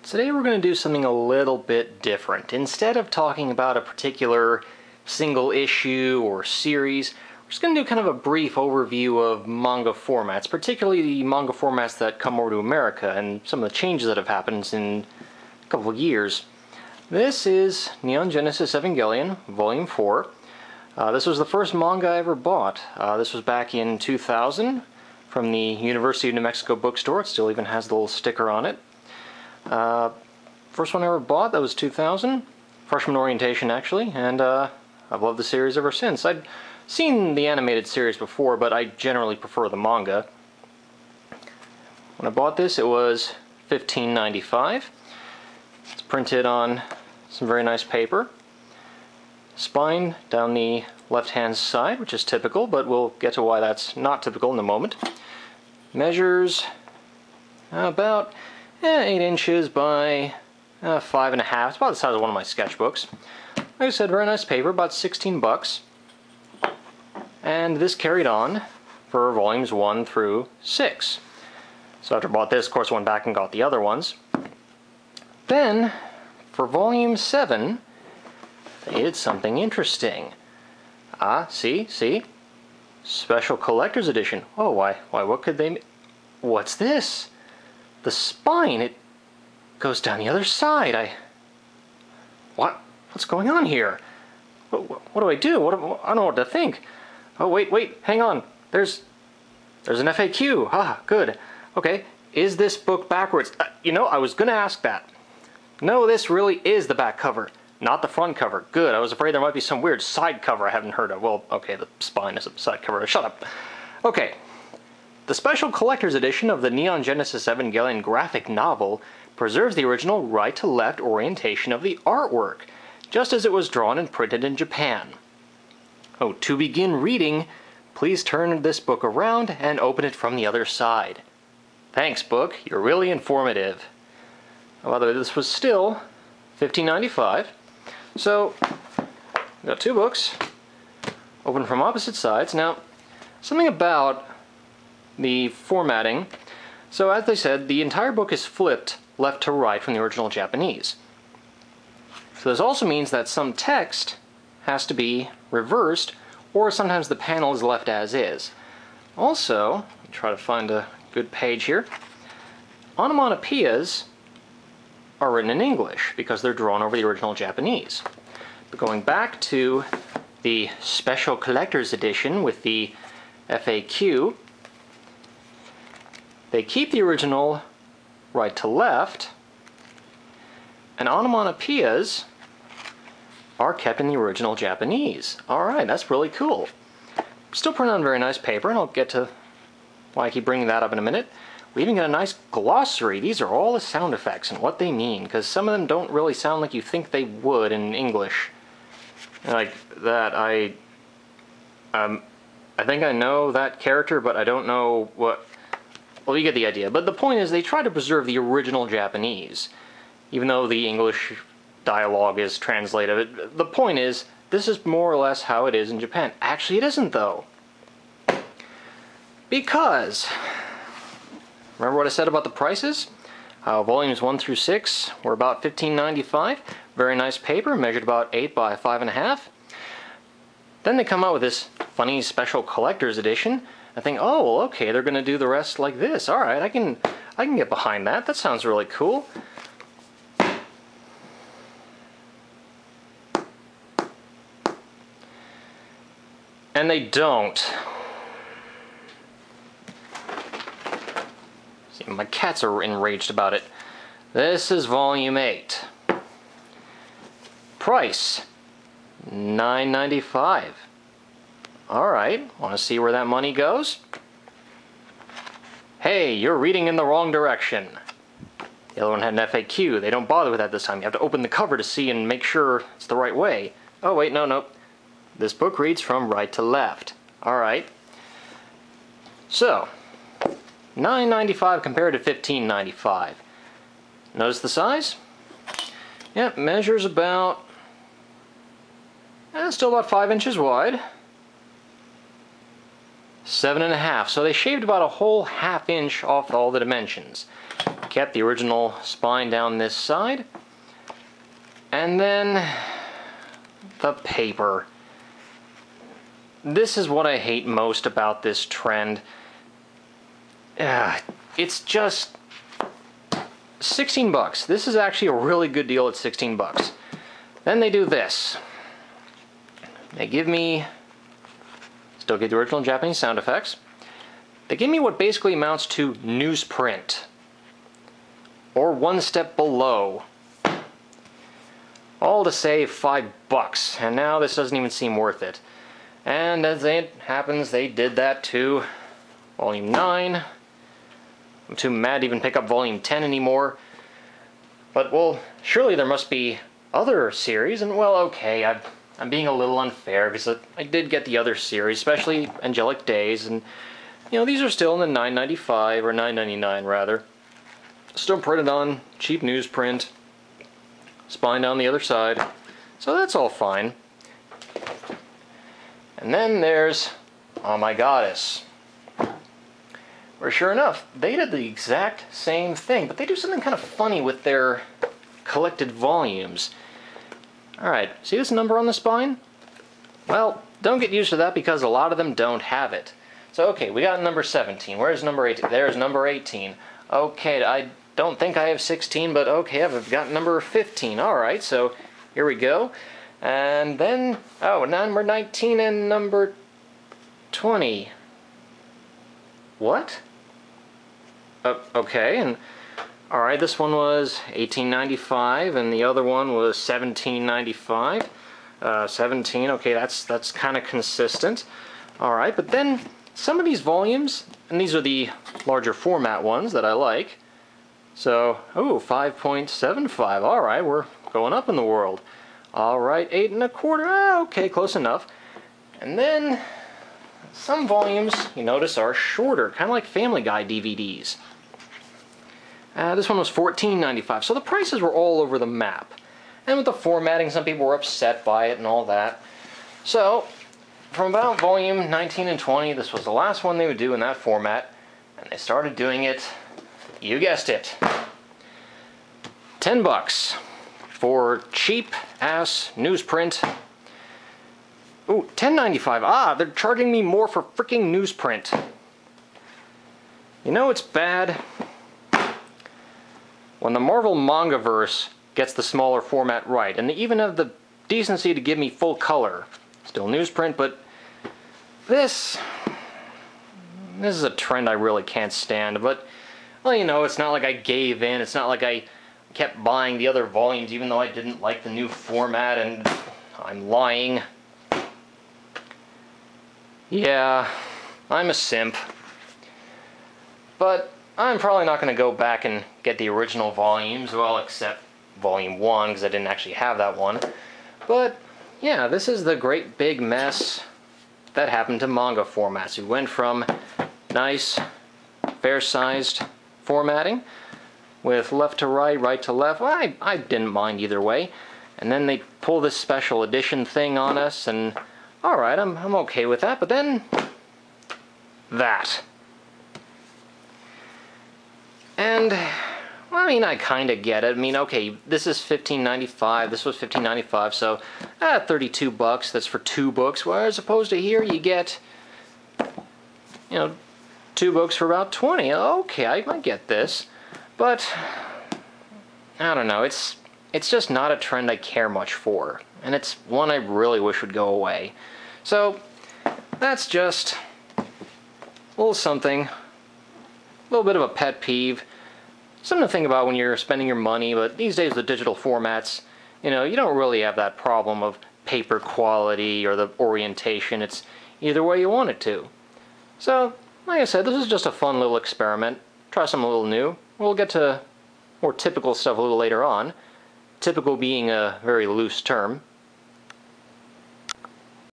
Today we're going to do something a little bit different. Instead of talking about a particular single issue or series, we're just going to do kind of a brief overview of manga formats, particularly the manga formats that come over to America and some of the changes that have happened in a couple of years. This is Neon Genesis Evangelion, Volume 4. This was the first manga I ever bought. This was back in 2000 from the University of New Mexico bookstore. It still even has the little sticker on it. First one I ever bought, that was 2000, freshman orientation actually, and I've loved the series ever since. I'd seen the animated series before, but I generally prefer the manga. When I bought this, it was $15.95. It's printed on some very nice paper. Spine down the left-hand side, which is typical, but we'll get to why that's not typical in a moment. Measures about 8 inches by 5.5. It's about the size of one of my sketchbooks. Like I said, very nice paper, about 16 bucks. And this carried on for volumes 1 through 6. So after I bought this, of course, I went back and got the other ones. Then, for volume 7, they did something interesting. See? Special collector's edition. Oh, why, what could they... What's this? The spine, it goes down the other side. What's going on here? What do I do? I don't know what to think. Oh, wait, hang on. There's an FAQ. Ah, good. Okay, is this book backwards? You know, I was going to ask that. No, this really is the back cover, not the front cover. Good, I was afraid there might be some weird side cover I haven't heard of. Well, okay, the spine is a side cover. Shut up. Okay. The special collector's edition of the Neon Genesis Evangelion graphic novel preserves the original right-to-left orientation of the artwork, just as it was drawn and printed in Japan. Oh, to begin reading, please turn this book around and open it from the other side. Thanks, book. You're really informative. Oh, by the way, this was still $15.95. So, we've got two books, open from opposite sides. Now, something about the formatting. So as they said, the entire book is flipped left to right from the original Japanese. So this also means that some text has to be reversed, or sometimes the panel is left as is. Also, let me try to find a good page here. Onomatopoeias are written in English because they're drawn over the original Japanese. But going back to the special collector's edition with the FAQ, they keep the original right to left, and onomatopoeias are kept in the original Japanese. Alright, that's really cool. Still printed on very nice paper, and I'll get to why I keep bringing that up in a minute. We even got a nice glossary. These are all the sound effects and what they mean, because some of them don't really sound like you think they would in English. Like that, I think I know that character, but I don't know what... Well, you get the idea. But the point is, they try to preserve the original Japanese, even though the English dialogue is translated. The point is, this is more or less how it is in Japan. Actually, it isn't, though. Because, remember what I said about the prices? Volumes 1 through 6 were about $15.95. Very nice paper, measured about 8 by 5.5. Then they come out with this funny special collector's edition. I think, oh, well, okay, they're going to do the rest like this. All right, I can get behind that. That sounds really cool. And they don't. See, my cats are enraged about it. This is volume 8. Price, $9.95. Alright, want to see where that money goes? Hey, you're reading in the wrong direction. The other one had an FAQ. They don't bother with that this time. You have to open the cover to see and make sure it's the right way. Oh wait, no. This book reads from right to left. Alright. So, $9.95 compared to $15.95. Notice the size? Yep, measures about... still about 5 inches wide. 7.5, so they shaved about a whole ½ inch off all the dimensions. kept the original spine down this side. And then the paper. This is what I hate most about this trend. It's just 16 bucks. This is actually a really good deal at 16 bucks. Then they do this. They give me, still get the original Japanese sound effects. They give me what basically amounts to newsprint, or one step below. All to save 5 bucks, and now this doesn't even seem worth it. And as it happens, they did that to Volume 9. I'm too mad to even pick up Volume 10 anymore. But, well, surely there must be other series, and, well, okay, I'm being a little unfair, because I did get the other series, especially Angelic Days, and, you know, these are still in the $9.95, or $9.99 rather. Still printed on cheap newsprint, spine down the other side, so that's all fine. And then there's Oh My Goddess, where sure enough, they did the exact same thing, but they do something kind of funny with their collected volumes. Alright, see this number on the spine? Well, don't get used to that because a lot of them don't have it. So okay, we got number 17. Where's number 18? There's number 18. Okay, I don't think I have 16, but okay, I've got number 15. Alright, so here we go. And then, oh, number 19 and number 20. What? Okay, and alright, this one was $18.95 and the other one was $17.95. 17, okay, that's kind of consistent. Alright, but then some of these volumes, and these are the larger format ones that I like. So, oh, 5.75. Alright, we're going up in the world. Alright, 8 1/4. Okay, close enough. And then some volumes, you notice, are shorter, kind of like Family Guy DVDs. This one was $14.95, so the prices were all over the map. And with the formatting, some people were upset by it and all that. So, from about volume 19 and 20, this was the last one they would do in that format, and they started doing it, you guessed it, 10 bucks for cheap-ass newsprint. Ooh, $10.95. Ah, they're charging me more for freaking newsprint. You know it's bad? When the Marvel Mangaverse gets the smaller format right, and they even have the decency to give me full color. Still newsprint, but this is a trend I really can't stand. But, well, you know, it's not like I gave in. It's not like I kept buying the other volumes even though I didn't like the new format, and I'm lying. Yeah, I'm a simp. But I'm probably not going to go back and get the original volumes, well, except Volume 1, because I didn't actually have that one. But, yeah, this is the great big mess that happened to manga formats. We went from nice, fair-sized formatting with left to right, right to left. Well, I didn't mind either way. And then they pull this special edition thing on us, and alright, I'm okay with that. But then, that. And, well, I mean, I kind of get it. I mean, okay, this is $15.95, this was $15.95, so 32 bucks, that's for 2 books, whereas opposed to here you get, you know, 2 books for about 20. Okay, I get this, but I don't know, it's just not a trend I care much for, and it's one I really wish would go away. So, that's just a little something, a little bit of a pet peeve. Something to think about when you're spending your money, but these days with digital formats, you know, you don't really have that problem of paper quality or the orientation. It's either way you want it to. So, like I said, this is just a fun little experiment. Try something a little new. We'll get to more typical stuff a little later on. Typical being a very loose term.